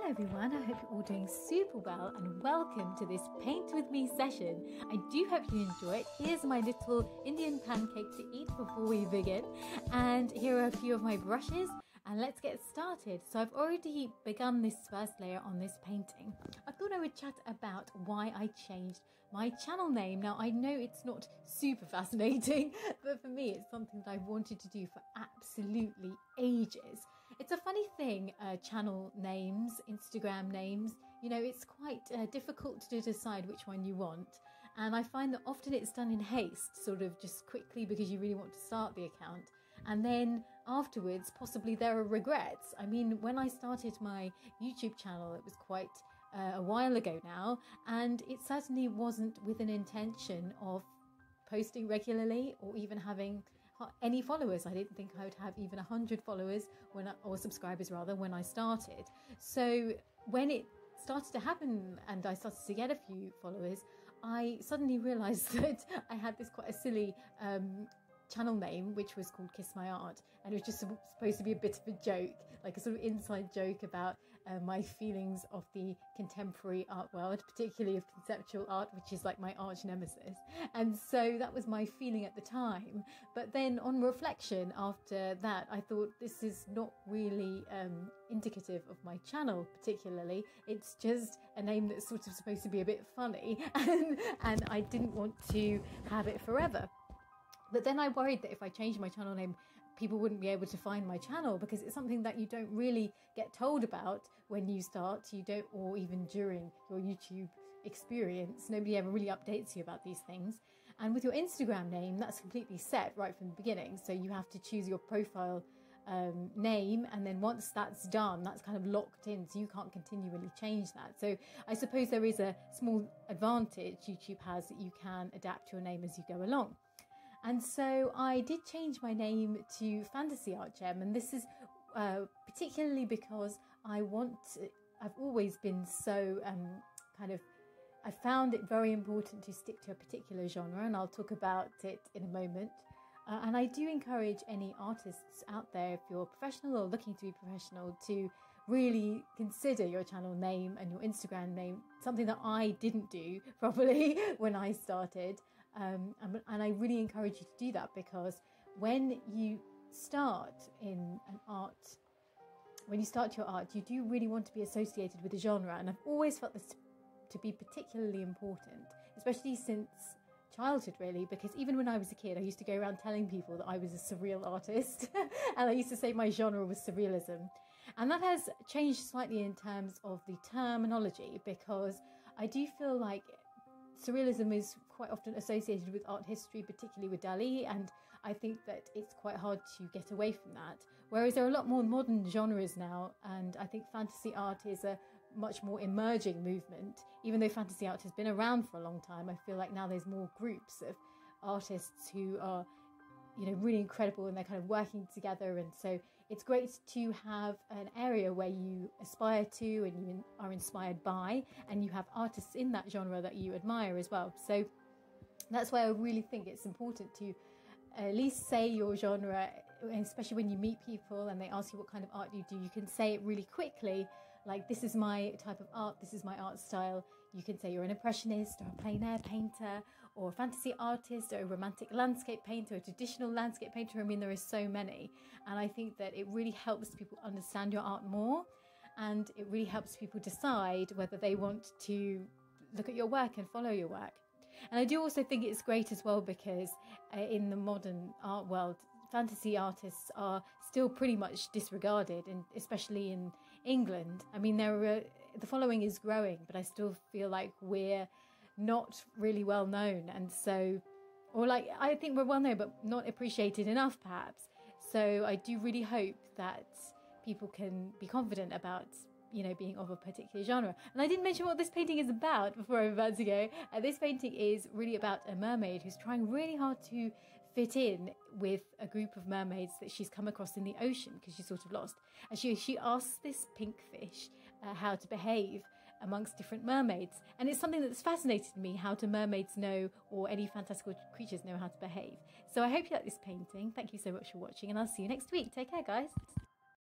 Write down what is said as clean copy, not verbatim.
Hello everyone, I hope you're all doing super well and welcome to this Paint With Me session. I do hope you enjoy it. Here's my little Indian pancake to eat before we begin. And here are a few of my brushes and let's get started. So I've already begun this first layer on this painting. I thought I would chat about why I changed my channel name. Now I know it's not super fascinating, but for me it's something that I've wanted to do for absolutely ages. It's a funny thing, channel names, Instagram names, you know, it's quite difficult to decide which one you want. And I find that often it's done in haste, sort of just quickly because you really want to start the account. And then afterwards, possibly there are regrets. I mean, when I started my YouTube channel, it was quite a while ago now, and it certainly wasn't with an intention of posting regularly or even having any followers. I didn't think I would have even 100 followers or subscribers rather when I started. So when it started to happen and I started to get a few followers, I suddenly realized that I had this quite a silly channel name, which was called Kiss My Art, and it was just supposed to be a bit of a joke, like a sort of inside joke about my feelings of the contemporary art world, particularly of conceptual art, which is like my arch nemesis. And so that was my feeling at the time. But then on reflection after that, I thought this is not really indicative of my channel particularly. It's just a name that's sort of supposed to be a bit funny and I didn't want to have it forever. But then I worried that if I changed my channel name, people wouldn't be able to find my channel because it's something that you don't really get told about when you start, or even during your YouTube experience. Nobody ever really updates you about these things. And with your Instagram name, that's completely set right from the beginning. So you have to choose your profile name, and then once that's done, that's kind of locked in, so you can't continually change that. So I suppose there is a small advantage YouTube has that you can adapt your name as you go along. And so I did change my name to Fantasy Art Gem, and this is particularly because I've always been so I found it very important to stick to a particular genre, and I'll talk about it in a moment. And I do encourage any artists out there, if you're professional or looking to be professional, to really consider your channel name and your Instagram name, something that I didn't do properly when I started. And I really encourage you to do that, because when you start in an art, when you start your art, you do really want to be associated with a genre. And I've always felt this to be particularly important, especially since childhood really, because even when I was a kid, I used to go around telling people that I was a surreal artist and I used to say my genre was surrealism. And that has changed slightly in terms of the terminology, because I do feel like surrealism is quite often associated with art history, particularly with Dali, and I think that it's quite hard to get away from that. Whereas there are a lot more modern genres now, and I think fantasy art is a much more emerging movement. Even though fantasy art has been around for a long time, I feel like now there's more groups of artists who are, you know, really incredible, and they're kind of working together. And so it's great to have an area where you aspire to and you are inspired by, and you have artists in that genre that you admire as well. So that's why I really think it's important to at least say your genre, especially when you meet people and they ask you what kind of art you do. You can say it really quickly, like, this is my type of art, this is my art style. You can say you're an impressionist or a plein air painter or a fantasy artist or a romantic landscape painter or a traditional landscape painter. I mean, there are so many, and I think that it really helps people understand your art more, and it really helps people decide whether they want to look at your work and follow your work. And I do also think it's great as well, because in the modern art world, fantasy artists are still pretty much disregarded, and especially in England. I mean, the following is growing, but I still feel like we're not really well known, and so, or like, I think we're well known but not appreciated enough perhaps. So I do really hope that people can be confident about, you know, being of a particular genre. And I didn't mention what this painting is about before I'm about to go. This painting is really about a mermaid who's trying really hard to fit in with a group of mermaids that she's come across in the ocean, because she's sort of lost. And she asks this pink fish how to behave amongst different mermaids. And it's something that's fascinated me, how do mermaids know, or any fantastical creatures know how to behave. So I hope you like this painting. Thank you so much for watching, and I'll see you next week. Take care, guys.